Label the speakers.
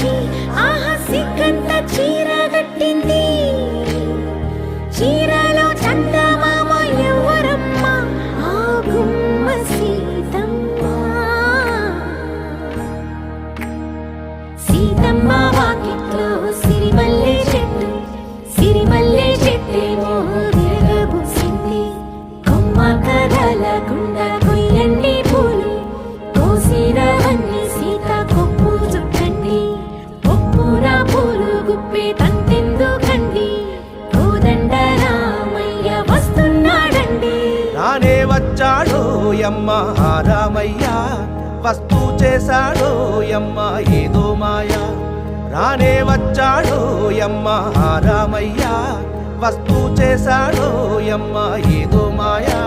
Speaker 1: వచ్చి ఆహా సిగ్గంత చీర కట్టింది. చీరలో చందమామ ఎవరమ్మ? ఆ గుమ్మ సీతమ్మ. సీతమ్మ వాకిట్లో సిరిమల్లె చెట్టు, సిరిమల్లె చెట్టేమో విరగబూసింది. కొమ్మ కదలకుండా కొయ్యండి పూలు, కోసిరవన్నీ సీత కొప్పు చుట్టండి. ఒప్పున పూలు గుప్పే తంతెందుకండి, కోదండ రామయ్య వస్తున్నాడండి.
Speaker 2: రానే వచ్చాడో యమ్మ రామయ్య, వస్తూ చేశాడో యమ్మ ఏదో మాయా. రానే వచ్చాడో యమ్మ రామయ్య, వస్తూ చేశాడో యమ్మ ఏదో మాయా.